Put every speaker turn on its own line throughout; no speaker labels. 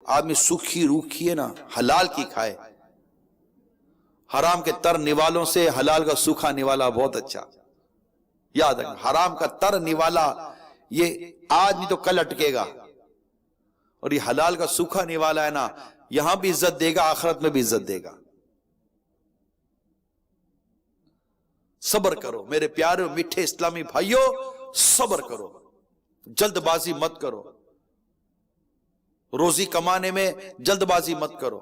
آدمی سوکھی روکھی ہے نا حلال کی کھائے، حرام کے تر نوالوں سے حلال کا سوکھا نوالا بہت اچھا. یاد رکھنا، حرام کا تر نوالا یہ آج نہیں تو کل اٹکے گا، اور یہ حلال کا سوکھا نوالا ہے نا، یہاں بھی عزت دے گا، آخرت میں بھی عزت دے گا. صبر کرو میرے پیارے میٹھے اسلامی بھائیوں، صبر کرو، جلد بازی مت کرو، روزی کمانے میں جلد بازی مت کرو،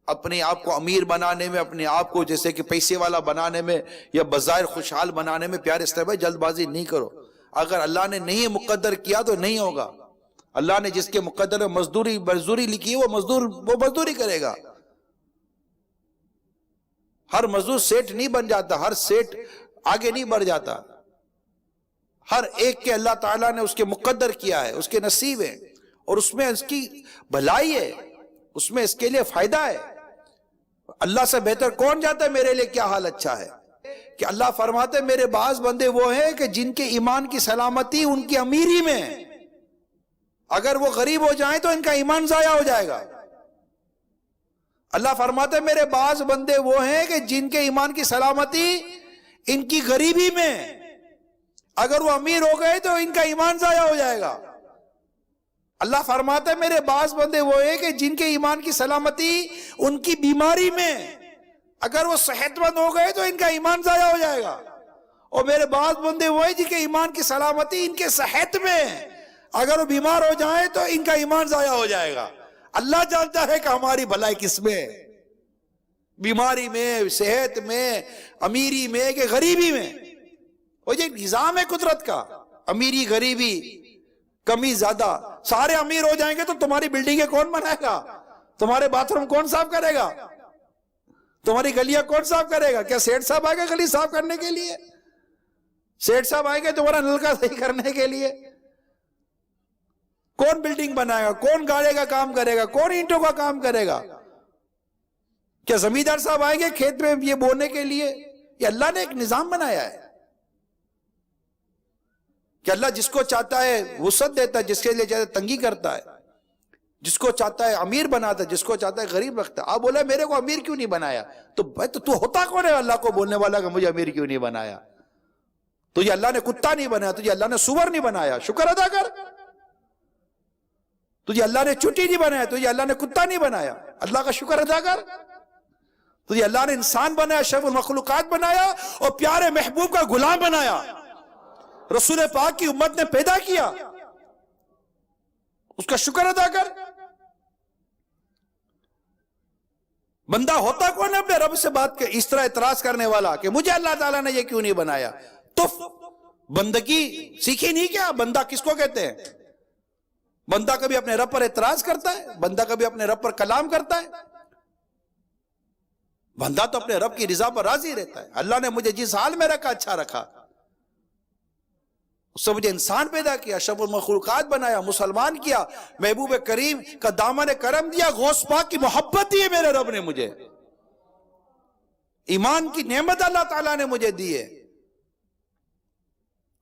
اپنے آپ کو امیر بنانے میں، اپنے آپ کو جیسے کہ پیسے والا بنانے میں یا بظاہر خوشحال بنانے میں پیارے اسلامی بھائی جلد بازی نہیں کرو. اگر اللہ نے نہیں مقدر کیا تو نہیں ہوگا. اللہ نے جس کے مقدر میں مزدوری لکھی ہے وہ مزدوری کرے گا. ہر مزدور سیٹ نہیں بن جاتا، ہر سیٹ آگے نہیں بڑھ جاتا. ہر ایک کے اللہ تعالیٰ نے اس کے مقدر کیا ہے، اس کے نصیب ہے، اور اس میں اس کی بھلائی ہے، اس میں اس کے لیے فائدہ ہے. اللہ سے بہتر کون جاتا ہے میرے لیے کیا حال اچھا ہے؟ کہ اللہ فرماتے ہیں میرے بعض بندے وہ ہیں کہ جن کے ایمان کی سلامتی ان کی امیری میں ہے، اگر وہ غریب ہو جائیں تو ان کا ایمان ضائع ہو جائے گا. اللہ فرماتے ہیں میرے بعض بندے وہ ہیں کہ جن کے ایمان کی سلامتی ان کی غریبی میں، اگر وہ امیر ہو گئے تو ان کا ایمان ضائع ہو جائے گا. اللہ فرماتا ہے میرے بعض بندے وہ ہیں کہ جن کے ایمان کی سلامتی ان کی بیماری میں، اگر وہ صحت مند ہو گئے تو ان کا ایمان ضائع ہو جائے گا. اور میرے بعض بندے وہ ہیں جن کے ایمان کی سلامتی ان کے صحت میں، اگر وہ بیمار ہو جائیں تو ان کا ایمان ضائع ہو جائے گا. اللہ جانتا ہے کہ ہماری بھلائی کس میں ہے، بیماری میں، صحت میں، امیری میں کہ غریبی میں. وہ یہ نظام ہے قدرت کا، امیری غریبی کمی زیادہ. سارے امیر ہو جائیں گے تو تمہاری بلڈنگیں کون بنائے گا؟ تمہارے باتھ روم کون صاف کرے گا؟ تمہاری گلیاں کون صاف کرے گا؟ کیا سیٹ صاحب آئے گا گلی صاف کرنے کے لیے؟ سیٹ صاحب آئے گے تمہارا نلکا صحیح کرنے کے لیے؟ کون بلڈنگ بنائے گا؟ کون گاڑے کا کام کرے گا؟ کون اینٹوں کا کام کرے گا؟ کیا زمیندار صاحب آئیں گے کھیت میں یہ بونے کے لیے؟ یہ اللہ نے ایک نظام بنایا ہے کہ اللہ جس کو چاہتا ہے وسعت دیتا ہے، جس کے لیے چاہتا ہے تنگی کرتا ہے، جس کو چاہتا ہے امیر بناتا ہے، جس کو چاہتا ہے غریب رکھتا ہے. آپ بولے میرے کو امیر کیوں نہیں بنایا؟ تو بھائی تو ہوتا کون ہے اللہ کو بولنے والا کہ مجھے امیر کیوں نہیں بنایا؟ تجھے اللہ نے کتا نہیں بنایا، تجھے اللہ نے سور نہیں بنایا، شکر ادا کر. تجھے اللہ نے چوٹی نہیں بنایا، تجھے اللہ نے کتا نہیں بنایا، اللہ کا شکر ادا کر. تجھے اللہ نے انسان بنایا، اشرف المخلوقات بنایا، اور پیارے محبوب کا غلام بنایا، رسول پاک کی امت نے پیدا کیا، اس کا شکر ادا کر. بندہ ہوتا کون ہے اپنے رب سے بات کر اس طرح اعتراض کرنے والا کہ مجھے اللہ تعالیٰ نے یہ کیوں نہیں بنایا؟ تو بندگی سیکھی نہیں کیا؟ بندہ کس کو کہتے ہیں؟ بندہ کبھی اپنے رب پر اعتراض کرتا ہے؟ بندہ کبھی اپنے رب پر کلام کرتا ہے؟ بندہ تو اپنے رب کی رضا پر راضی رہتا ہے. اللہ نے مجھے جس حال میں رکھا اچھا رکھا، اس سے مجھے انسان پیدا کیا، اشرف المخلوقات بنایا، مسلمان کیا، محبوب کریم کا دامن کرم دیا، غوث پاک کی محبت دی ہے میرے رب نے مجھے، ایمان کی نعمت اللہ تعالیٰ نے مجھے دی ہے.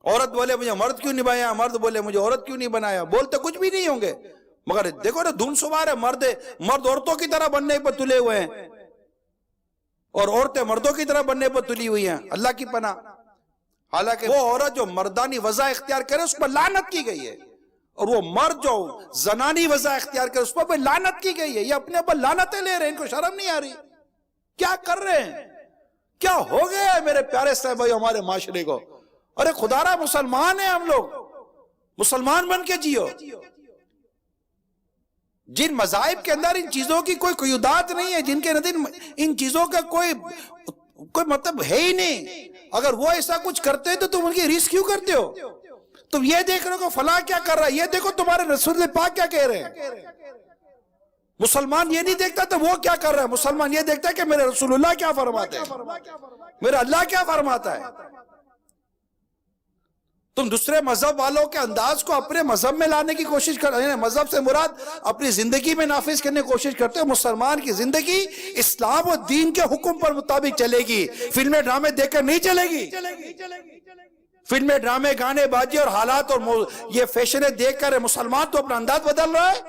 عورت بولے مجھے مرد کیوں نہیں بنایا، مرد بولے مجھے عورت کیوں نہیں بنایا، بولتے کچھ بھی نہیں ہوں گے، مگر دیکھو نا دھن سوار ہے. مرد عورتوں کی طرح بننے پر تلے ہوئے ہیں، اور عورتیں مردوں کی طرح بننے پر تلی ہوئی ہیں. اللہ کی پناہ. حالانکہ وہ عورت جو مردانی وضع اختیار کرے اس پر لعنت کی گئی ہے، اور وہ مرد جو زنانی وضع اختیار کرے اس پر لعنت کی گئی ہے. یہ اپنے اوپر لعنتیں لے رہے ہیں، ان کو شرم نہیں آ رہی. کیا کر رہے ہیں؟ کیا ہو گیا ہے میرے پیارے صاحب بھائی ہمارے معاشرے کو؟ ارے خدا را مسلمان ہیں ہم لوگ، مسلمان بن کے جیو. جن مذاہب کے اندر ان چیزوں کی کوئی قیودات نہیں ہے، جن کے اندر ان چیزوں کا کوئی مطلب ہے ہی نہیں، اگر وہ ایسا کچھ کرتے تو تم ان کی ریس کیوں کرتے ہو؟ تم یہ دیکھ رہے ہو کہ فلاں کیا کر رہا ہے، یہ دیکھو تمہارے رسول پاک کیا کہہ رہے ہیں. مسلمان یہ نہیں دیکھتا تو وہ کیا کر رہا ہے، مسلمان یہ دیکھتا ہے کہ میرے رسول اللہ کیا فرماتے ہیں، میرا اللہ کیا فرماتا ہے. تم دوسرے مذہب والوں کے انداز کو اپنے مذہب میں لانے کی کوشش کر رہے ہیں، مذہب سے مراد اپنی زندگی میں نافذ کرنے کی کوشش کرتے ہو. مسلمان کی زندگی اسلام و دین کے حکم پر مطابق چلے گی، فلمیں ڈرامے دیکھ کر نہیں چلے گی. فلمیں ڈرامے گانے بازی اور حالات اور یہ فیشنیں دیکھ کر مسلمان تو اپنا انداز بدل رہا ہے.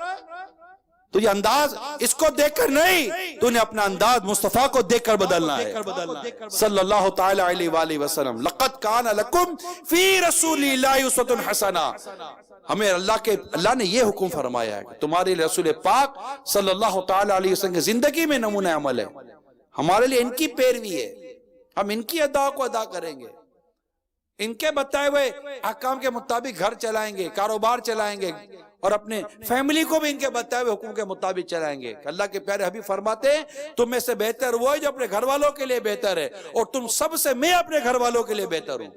تو یہ انداز اس کو دیکھ کر نہیں، تو نے اپنا انداز مصطفیٰ کو دیکھ کر بدلنا ہے صلی اللہ تعالی علیہ وآلہ وسلم۔ لَقَدْ كَانَ لَكُمْ فِي رَسُولِ اللَّهِ أُسْوَةٌ حَسَنَةٌ، ہمیں اللہ نے یہ حکم فرمایا ہے کہ تمہارے لیے رسول پاک صلی اللہ تعالی علیہ وسلم کی زندگی میں نمونہ عمل ہے، ہمارے لیے ان کی پیروی ہے، ہم ان کی ادا کو ادا کریں گے، ان کے بتائے ہوئے احکام کے مطابق گھر چلائیں گے، کاروبار چلائیں گے، اور اپنے فیملی کو بھی ان کے بتائے ہوئے حکم کے مطابق چلائیں گے۔ اللہ کے پیارے حبیب فرماتے ہیں تم میں سے بہتر وہ ہے جو اپنے گھر والوں کے لیے بہتر ہے، اور تم سب سے میں اپنے گھر والوں کے لیے بہتر ہوں۔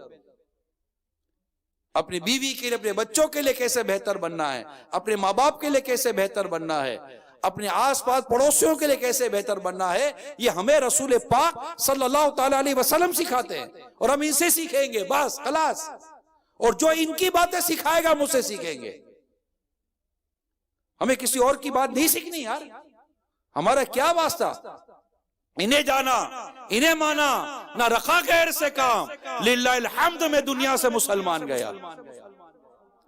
اپنی بیوی کے لیے، اپنے بچوں کے لیے کیسے بہتر بننا ہے، اپنے ماں باپ کے لیے کیسے بہتر بننا ہے، اپنے آس پاس پڑوسیوں کے لیے کیسے بہتر بننا ہے، یہ ہمیں رسول پاک صلی اللہ تعالی علیہ وسلم سکھاتے ہیں، اور ہم ان سے سیکھیں گے، بس خلاص۔ اور جو ان کی باتیں سکھائے گا ہم اسے سیکھیں گے، ہمیں کسی اور کی بات نہیں سیکھنی یار، ہمارا کیا واسطہ، انہیں جانا انہیں مانا، نہ رکھا غیر سے کام، للہ الحمد میں دنیا سے مسلمان گیا۔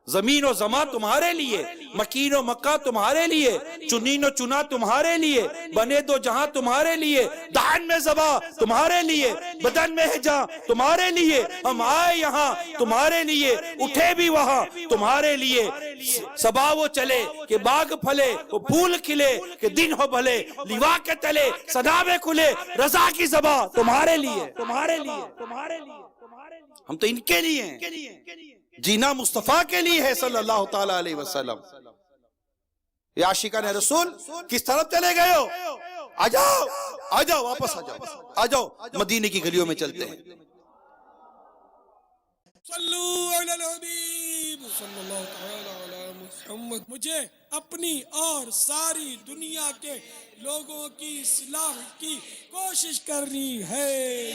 زمین و زمان تمہارے لیے، مکین و مکہ تمہارے لیے، چنین و چنا تمہارے لیے، بنے دو جہاں تمہارے لیے، دہن میں زبا تمہارے لیے، بدن میں ہے جہاں تمہارے لیے، ہم آئے یہاں تمہارے لیے، اٹھے بھی وہاں تمہارے لیے، صبا وہ چلے کہ باغ پھلے، وہ پھول کھلے کہ دن ہو بھلے، لیوا کے تلے صدابے کھلے، رضا کی زبا تمہارے لیے، تمہارے لیے، تمہارے لیے، ہم تو ان کے لیے ہیں، جینا مصطفیٰ کے لیے ہے صلی اللہ تعالی علیہ وسلم۔ یہ عاشقان رسول کس طرف چلے گئے ہو؟ آجاؤ آجاؤ، واپس آجاؤ، آجاؤ مدینے کی گلیوں میں چلتے ہیں۔
صلو علی الحبیب صلی اللہ تعالی علی محمد۔ مجھے اپنی اور ساری دنیا کے لوگوں کی اصلاح کی کوشش کرنی ہے۔